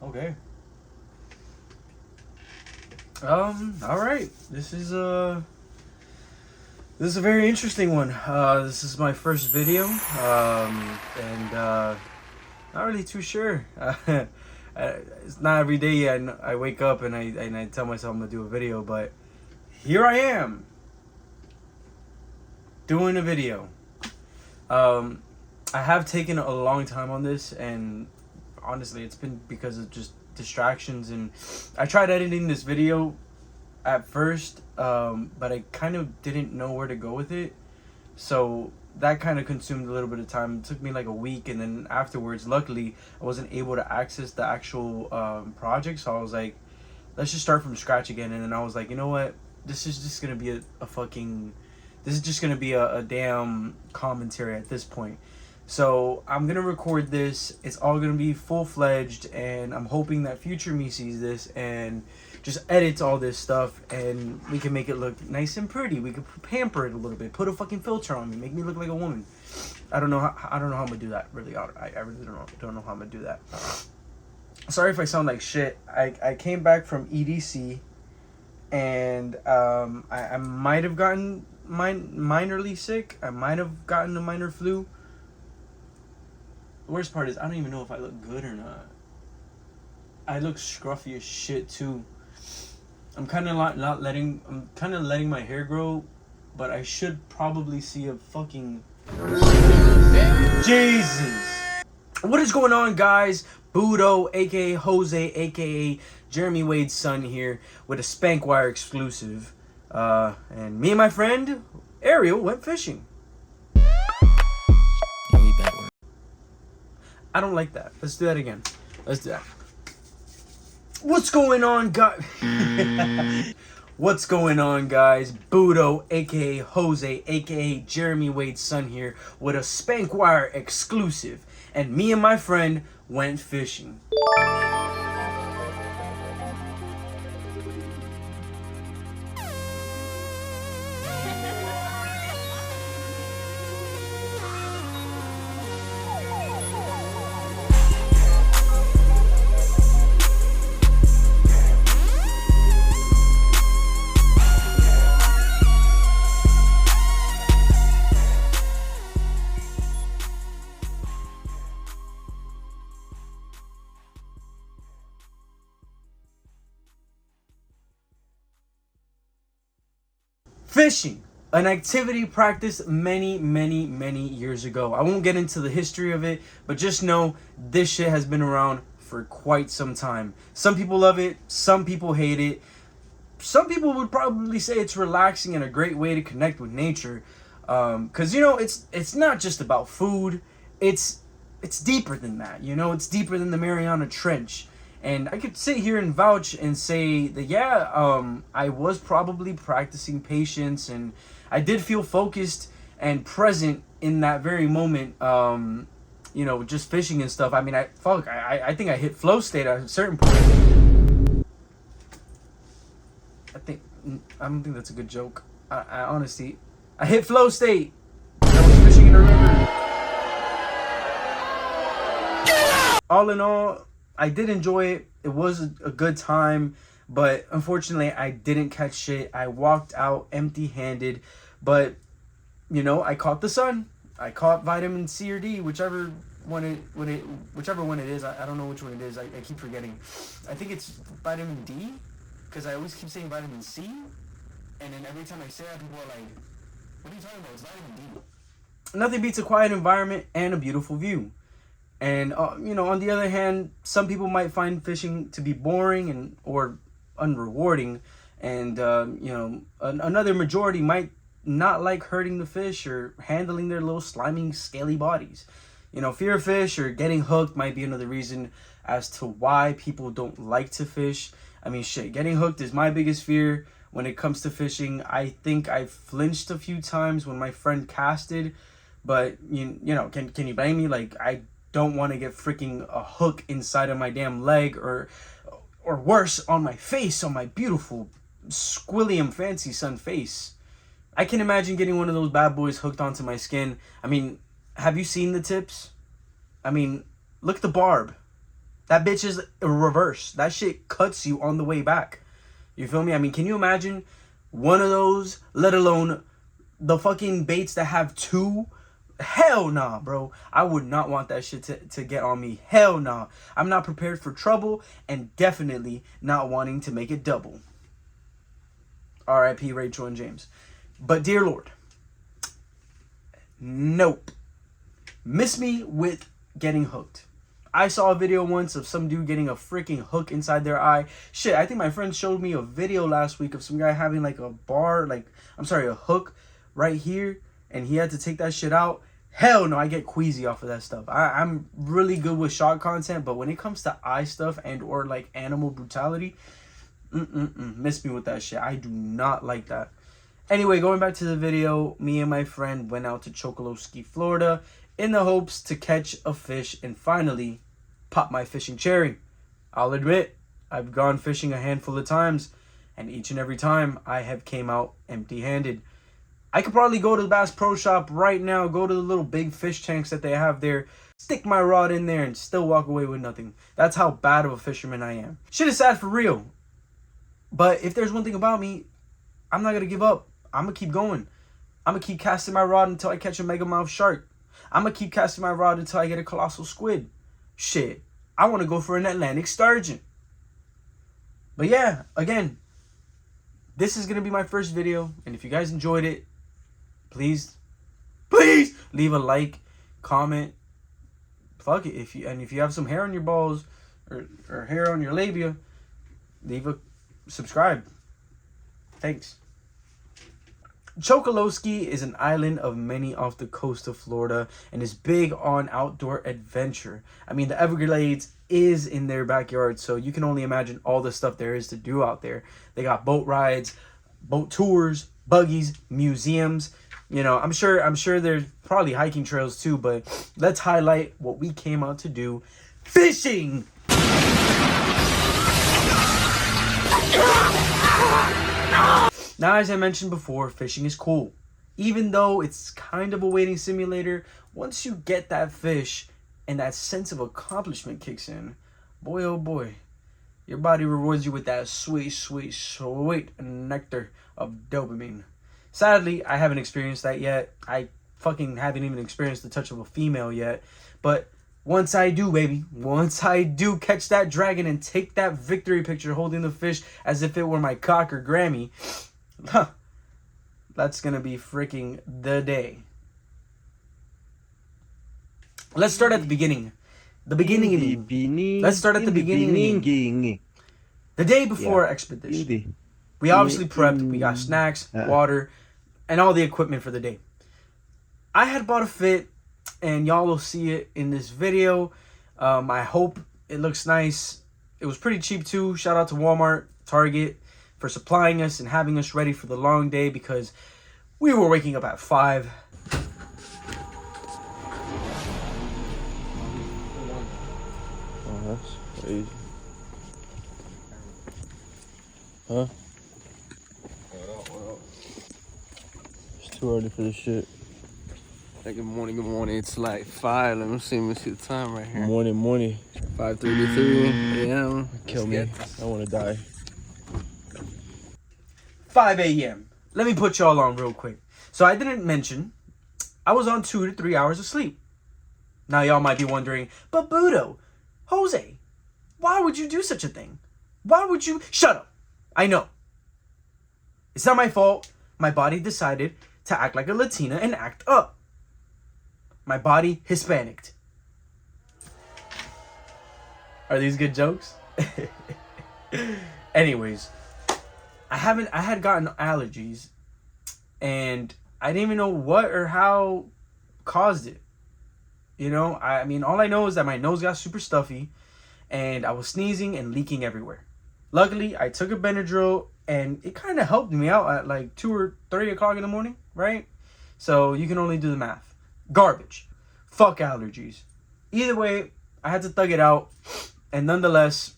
Okay. All right. This is a very interesting one. This is my first video. And not really too sure. It's not every day I wake up and I tell myself I'm gonna do a video, but here I am doing a video. Um, I have taken a long time on this, and honestly, it's been because of just distractions. And I tried editing this video at first, but I kind of didn't know where to go with it. So that kind of consumed a little bit of time. It took me like a week, and then afterwards, luckily, I wasn't able to access the actual project. So I was like, let's just start from scratch again. And then I was like, you know what? This is just gonna be a fucking. This is just gonna be a damn commentary at this point. So I'm gonna record this. It's all gonna be full fledged, and I'm hoping that future me sees this and just edits all this stuff, and we can make it look nice and pretty. We could pamper it a little bit, put a fucking filter on me, make me look like a woman. I don't know how I'm gonna do that. Really, I really don't know how I'm gonna do that. Sorry if I sound like shit. I came back from EDC, and I might have gotten minorly sick. I might have gotten a minor flu. The worst part is I don't even know if I look good or not. I look scruffy as shit too. I'm kind of not letting. I'm kind of letting my hair grow, but I should probably see a fucking Jesus. What is going on, guys? Budo, aka Jose, aka Jeremy Wade's son here with a Spankwire exclusive. And me and my friend Ariel went fishing. I don't like that. Let's do that again. Let's do that. What's going on, guys? What's going on, guys? Budo, aka Jose, aka Jeremy Wade's son here with a Spankwire exclusive. And me and my friend went fishing. Fishing, an activity practiced many years ago. I won't get into the history of it, but just know this shit has been around for quite some time. Some people love it, some people hate it. Some people would probably say it's relaxing and a great way to connect with nature. Cause you know it's not just about food. It's deeper than that. You know, it's deeper than the Mariana Trench. And I could sit here and vouch and say that, yeah, I was probably practicing patience, and I did feel focused and present in that very moment, you know, just fishing and stuff. I mean, I think I hit flow state at a certain point. I don't think that's a good joke. I honestly, I hit flow state. I was fishing in a river. All in all, I did enjoy it. It was a good time, but unfortunately, I didn't catch shit. I walked out empty-handed, but you know, I caught the sun. I caught vitamin C or D, whichever one it is. I don't know which one it is. I keep forgetting. I think it's vitamin D, because I always keep saying vitamin C, and then every time I say that, people are like, "What are you talking about? It's vitamin D." Nothing beats a quiet environment and a beautiful view. And you know, on the other hand, some people might find fishing to be boring and or unrewarding, and you know, another majority might not like hurting the fish or handling their little slimy, scaly bodies. You know, fear of fish or getting hooked might be another reason as to why people don't like to fish. I mean, shit, getting hooked is my biggest fear when it comes to fishing. I think I flinched a few times when my friend casted, but you know, can you blame me? Like, I don't want to get freaking a hook inside of my damn leg, or worse, on my face, on my beautiful squilliam fancy sun face. I can imagine getting one of those bad boys hooked onto my skin. I mean, have you seen the tips? I mean, look at the barb. That bitch is reverse. That shit cuts you on the way back. You feel me? I mean, can you imagine one of those, let alone the fucking baits that have two? Hell nah, bro. I would not want that shit to get on me. Hell nah. I'm not prepared for trouble and definitely not wanting to make it double. R.I.P. Rachel and James. But dear Lord, nope. Miss me with getting hooked. I saw a video once of some dude getting a freaking hook inside their eye. Shit, I think my friend showed me a video last week of some guy having like a a hook right here, and he had to take that shit out. Hell no, I get queasy off of that stuff. I'm really good with shot content, but when it comes to eye stuff and or like animal brutality, miss me with that shit. I do not like that. Anyway, going back to the video, me and my friend went out to Chocoloski, Florida, in the hopes to catch a fish and finally pop my fishing cherry. I'll admit, I've gone fishing a handful of times, and each and every time I have came out empty-handed. I could probably go to the Bass Pro Shop right now, go to the little big fish tanks that they have there, stick my rod in there, and still walk away with nothing. That's how bad of a fisherman I am. Shit is sad for real. But if there's one thing about me, I'm not going to give up. I'm going to keep going. I'm going to keep casting my rod until I catch a megamouth shark. I'm going to keep casting my rod until I get a colossal squid. Shit, I want to go for an Atlantic sturgeon. But yeah, again, this is going to be my first video. And if you guys enjoyed it, please leave a like, comment. Fuck it. If you have some hair on your balls or hair on your labia, leave a subscribe. Thanks. Chocoloski is an island of many off the coast of Florida and is big on outdoor adventure. I mean, the Everglades is in their backyard, so you can only imagine all the stuff there is to do out there. They got boat rides, boat tours, buggies, museums. You know, I'm sure there's probably hiking trails too, but let's highlight what we came out to do: fishing. Now, as I mentioned before, fishing is cool. Even though it's kind of a waiting simulator, once you get that fish and that sense of accomplishment kicks in, boy oh boy, your body rewards you with that sweet, sweet, sweet nectar of dopamine. Sadly, I haven't experienced that yet. I fucking haven't even experienced the touch of a female yet. But once I do, baby, once I do catch that dragon and take that victory picture holding the fish as if it were my cock or Grammy, that's gonna be freaking the day. Let's start at the beginning. Let's start at the beginning. The day before expedition. We obviously prepped. We got snacks, water, and all the equipment for the day. I had bought a fit, and y'all will see it in this video. I hope it looks nice. It was pretty cheap too. Shout out to Walmart, Target, for supplying us and having us ready for the long day, because we were waking up at 5. Oh, that's crazy. Huh? It's too early for this shit. Hey, good morning. It's like 5. Let me see the time right here. Morning. 5:33 a.m. Kill me. I want to die. 5 a.m. Let me put y'all on real quick. So I didn't mention I was on 2 to 3 hours of sleep. Now y'all might be wondering, but Budo, Jose, why would you do such a thing? Why would you? Shut up. I know. It's not my fault. My body decided to act like a Latina and act up. My body Hispanic. Are these good jokes? Anyways, I had gotten allergies, and I didn't even know what or how caused it. You know, I mean, all I know is that my nose got super stuffy, and I was sneezing and leaking everywhere. Luckily, I took a Benadryl, and it kind of helped me out at like 2 or 3 o'clock in the morning, right? So you can only do the math. Garbage. Fuck allergies. Either way, I had to thug it out, and nonetheless,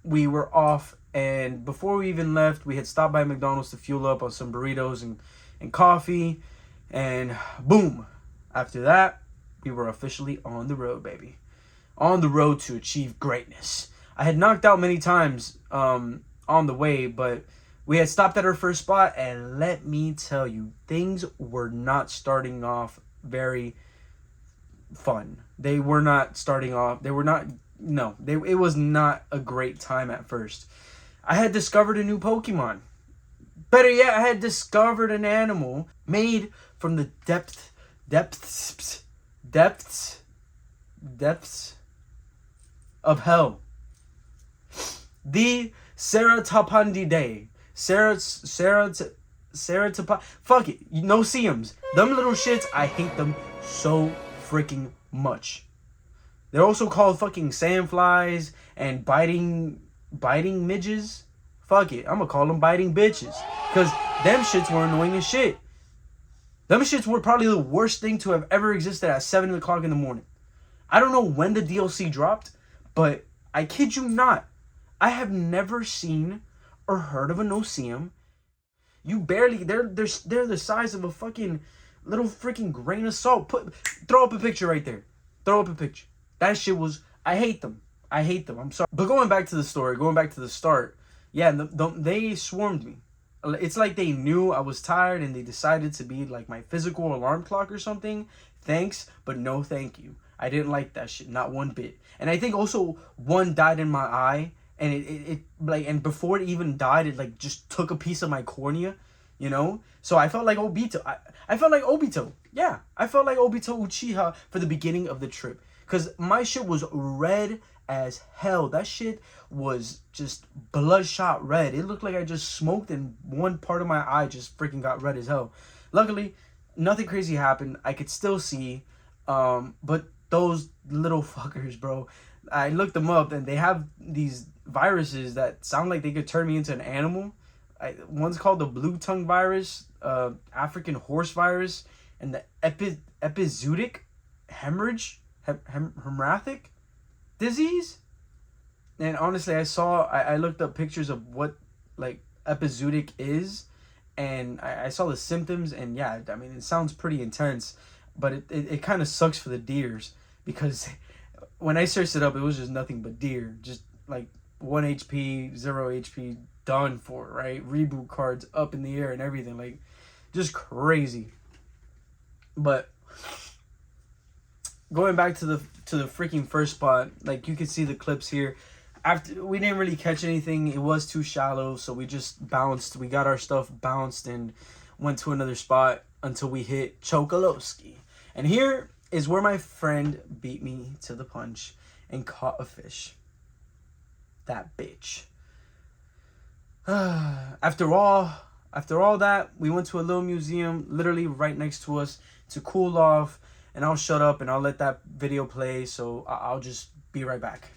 we were off. And before we even left, we had stopped by McDonald's to fuel up on some burritos and coffee. And boom. After that, we were officially on the road, baby. on the road to achieve greatness. I had knocked out many times on the way, but we had stopped at our first spot, and let me tell you, things were not starting off very fun. They were not starting off. They were not. No, it was not a great time at first. I had discovered a new Pokemon. Better yet, I had discovered an animal made from the depths of hell. The Ceratopandidae. Fuck it. No seums. Them little shits, I hate them so freaking much. They're also called fucking sandflies and biting midges. Fuck it. I'm gonna call them biting bitches. Because them shits were annoying as shit. Them shits were probably the worst thing to have ever existed at 7 o'clock in the morning. I don't know when the DLC dropped, but I kid you not, I have never seen or heard of a no-see-em. You barely, they're the size of a fucking little freaking grain of salt. Throw up a picture right there. Throw up a picture. That shit was, I hate them. I'm sorry. But going back to the story, going back to the start, yeah, they swarmed me. It's like they knew I was tired and they decided to be like my physical alarm clock or something. Thanks, but no thank you. I didn't like that shit, not one bit. And I think also one died in my eye, and it like, and before it even died, it like just took a piece of my cornea, you know? So I felt like Obito. I felt like Obito. Yeah, I felt like Obito Uchiha for the beginning of the trip. Because my shit was red as hell. That shit was just bloodshot red. It looked like I just smoked and one part of my eye just freaking got red as hell. Luckily, nothing crazy happened. I could still see. But those little fuckers, bro. I looked them up and they have these viruses that sound like they could turn me into an animal. One's called the blue tongue virus, African horse virus, and the epizootic hemorrhagic disease. And honestly, I looked up pictures of what like epizootic is, and I saw the symptoms, and yeah, I mean, it sounds pretty intense, but it kind of sucks for the deers, because when I searched it up, it was just nothing but deer, just like 1 HP, 0 HP, done for, right? Reboot cards up in the air and everything, like just crazy. But going back to the freaking first spot, like you can see the clips here. After we didn't really catch anything, it was too shallow, so we just bounced. We got our stuff bounced and went to another spot until we hit Chokolowski. And here is where my friend beat me to the punch and caught a fish. That bitch. After all that, we went to a little museum literally right next to us to cool off, and I'll shut up and I'll let that video play, so I'll just be right back.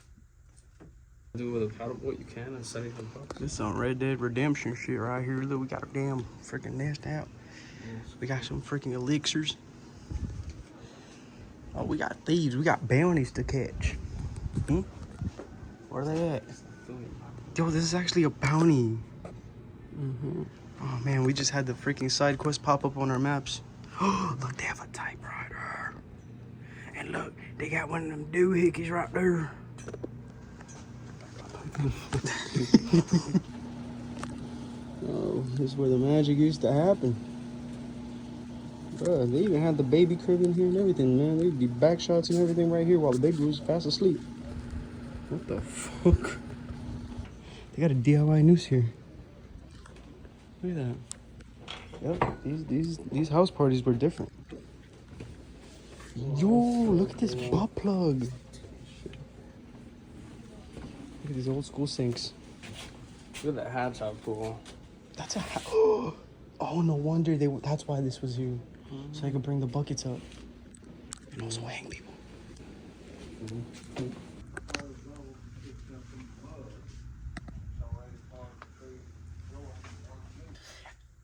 Do with a paddleboat you can and set it in the box. This is some Red Dead Redemption shit right here. Look, we got a damn freaking nest out. We got some freaking elixirs. Oh, we got thieves. We got bounties to catch. Where are they at? Yo, this is actually a bounty. Oh man, we just had the freaking side quest pop up on our maps. Oh, look, they have a typewriter. And look, they got one of them doohickeys right there. Oh, this is where the magic used to happen. Bruh, they even had the baby crib in here and everything, man. They'd be back shots and everything right here while the baby was fast asleep. What the fuck? They got a DIY noose here. Look at that. Yep, these house parties were different. Yo, look at this butt plug. Look at these old school sinks. Look at that hot tub pool. That's a oh, no wonder that's why this was here. So I could bring the buckets up and also hang people.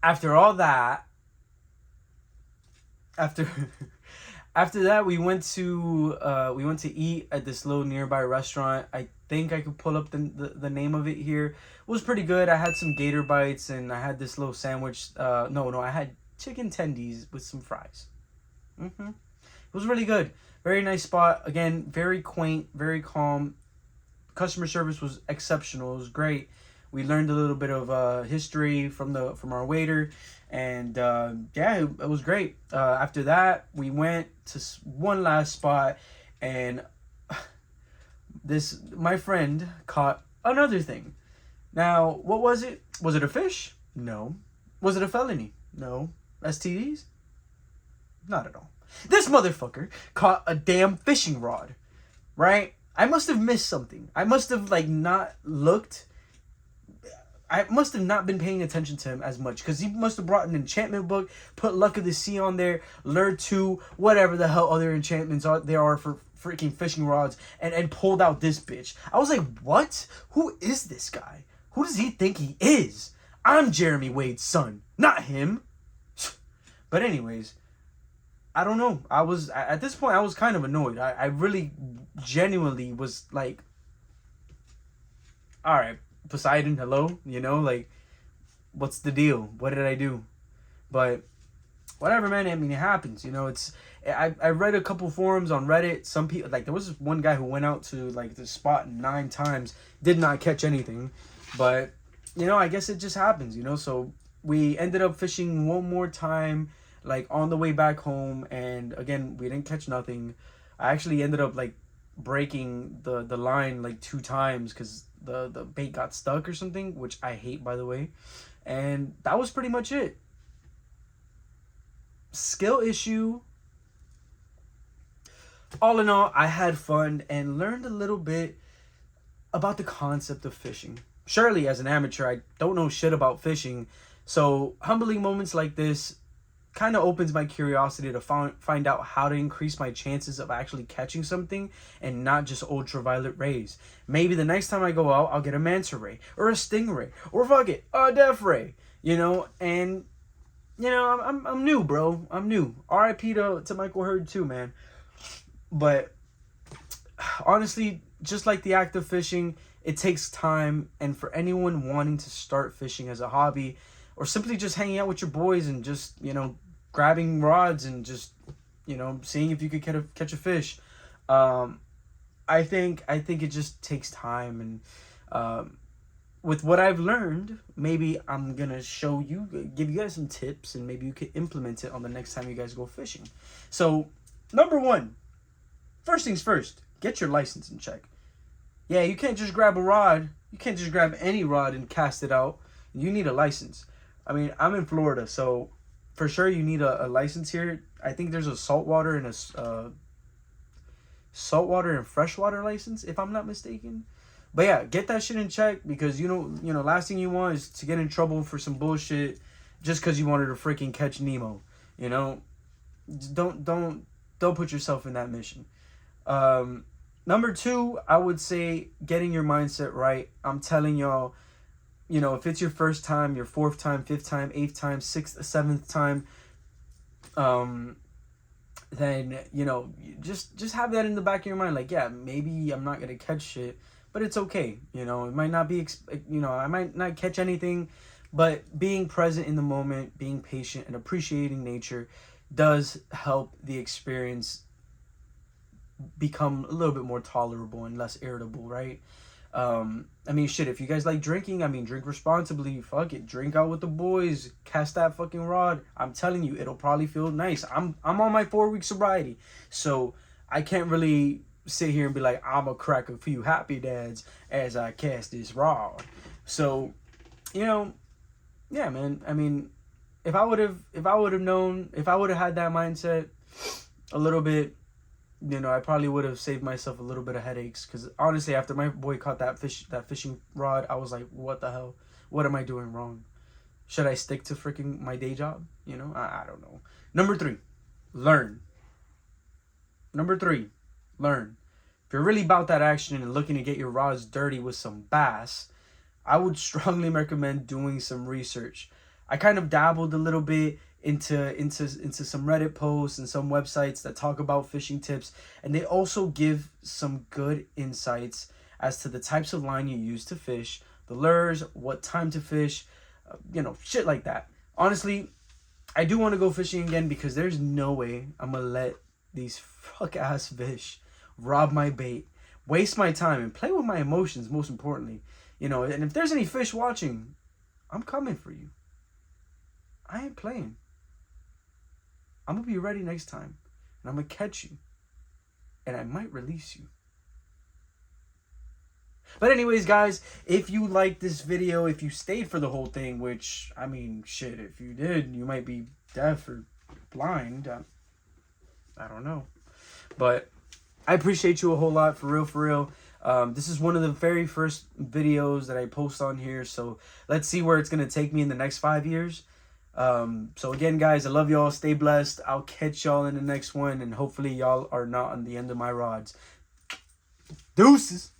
After all that, after that, we went to eat at this little nearby restaurant. I think I could pull up the name of it here. It was pretty good. I had some gator bites and I had this little sandwich. No, I had chicken tendies with some fries. It was really good. Very nice spot. Again, very quaint, very calm. Customer service was exceptional. It was great. We learned a little bit of history from our waiter, and yeah, it was great. After that, we went to one last spot, and my friend caught another thing. Now, what was it? Was it a fish? No. Was it a felony? No. STDs? Not at all. This motherfucker caught a damn fishing rod, right? I must have missed something. I must have not looked. I must have not been paying attention to him as much, because he must have brought an enchantment book, put Luck of the Sea on there, Lure 2, whatever the hell other enchantments there are for freaking fishing rods, and pulled out this bitch. I was like, what? Who is this guy? Who does he think he is? I'm Jeremy Wade's son, not him. But anyways, I don't know. At this point, I was kind of annoyed. I really genuinely was like, all right, Poseidon, hello? What's the deal? What did I do? But whatever, man. I mean, it happens. I read a couple forums on Reddit. Some people, there was this one guy who went out to the spot 9 times, did not catch anything. But I guess it just happens. So we ended up fishing one more time, on the way back home, and again, we didn't catch nothing. I actually ended up breaking the line 2 times because the bait got stuck or something, which I hate, by the way. And that was pretty much it. Skill issue. All in all, I had fun and learned a little bit about the concept of fishing. Surely, as an amateur, I don't know shit about fishing, so humbling moments like this kind of opens my curiosity to find out how to increase my chances of actually catching something and not just ultraviolet rays. Maybe the next time I go out, I'll get a manta ray or a stingray or fuck it, a death ray. And I'm new, bro. I'm new. R.I.P. to Michael Hurd too, man. But honestly, just like the act of fishing, it takes time, and for anyone wanting to start fishing as a hobby, or simply just hanging out with your boys and just grabbing rods and just seeing if you could catch a fish, I think it just takes time. And with what I've learned, maybe I'm gonna give you guys some tips, and maybe you could implement it on the next time you guys go fishing. So number 1, first things first, get your license in check. Yeah, you can't just grab a rod. You can't just grab any rod and cast it out. You need a license. I mean, I'm in Florida, so for sure you need a license here. I think there's a saltwater and freshwater license, if I'm not mistaken. But yeah, get that shit in check, because last thing you want is to get in trouble for some bullshit just because you wanted to freaking catch Nemo. Don't put yourself in that mission. Number 2, I would say getting your mindset right. I'm telling y'all, if it's your first time, your 4th time, 5th time, 8th time, 6th, 7th time, then, just have that in the back of your mind. Yeah, maybe I'm not going to catch shit, but it's okay. It might not be, I might not catch anything, but being present in the moment, being patient, and appreciating nature does help the experience become a little bit more tolerable and less irritable, right? I mean, shit, if you guys like drinking, drink responsibly. Fuck it, drink out with the boys, cast that fucking rod. I'm telling you, it'll probably feel nice. I'm on my 4-week sobriety, so I can't really sit here and be like, I'm gonna crack a few happy dads as I cast this rod. So, yeah, man. I mean, if I would have known, if I would have had that mindset a little bit, I probably would have saved myself a little bit of headaches. Because honestly, after my boy caught that fishing rod, I was like, what the hell? What am I doing wrong? Should I stick to freaking my day job? I don't know. Number 3, learn. If you're really about that action and looking to get your rods dirty with some bass, I would strongly recommend doing some research. I kind of dabbled a little bit into some Reddit posts and some websites that talk about fishing tips, and they also give some good insights as to the types of line you use to fish, the lures, what time to fish, shit like that. Honestly, I do want to go fishing again, because there's no way I'm gonna let these fuck ass fish rob my bait, waste my time, and play with my emotions, most importantly. You know, and if there's any fish watching, I'm coming for you. I ain't playing. I'm gonna be ready next time, and I'm gonna catch you, and I might release you. But anyways, guys, if you liked this video, if you stayed for the whole thing, which, I mean, shit, if you did, you might be deaf or blind. I don't know. But I appreciate you a whole lot, for real, for real. This is one of the very first videos that I post on here, so let's see where it's going to take me in the next 5 years. So again, guys, I love y'all. Stay blessed. I'll catch y'all in the next one, and hopefully y'all are not on the end of my rods. Deuces.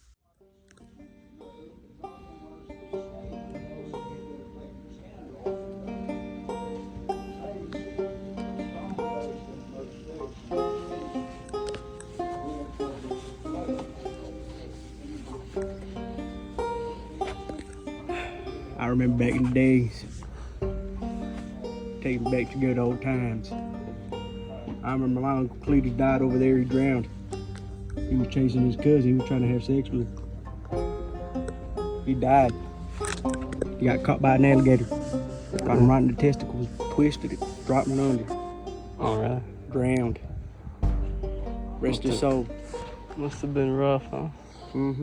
I remember back in the days, taking back to good old times. I remember my Uncle Cletus died over there, he drowned. He was chasing his cousin, he was trying to have sex with her. He died. He got caught by an alligator. Got him right in the testicles, twisted it, dropped him under. Alright. Drowned. Rest his soul. Must have been rough, huh? Mm-hmm.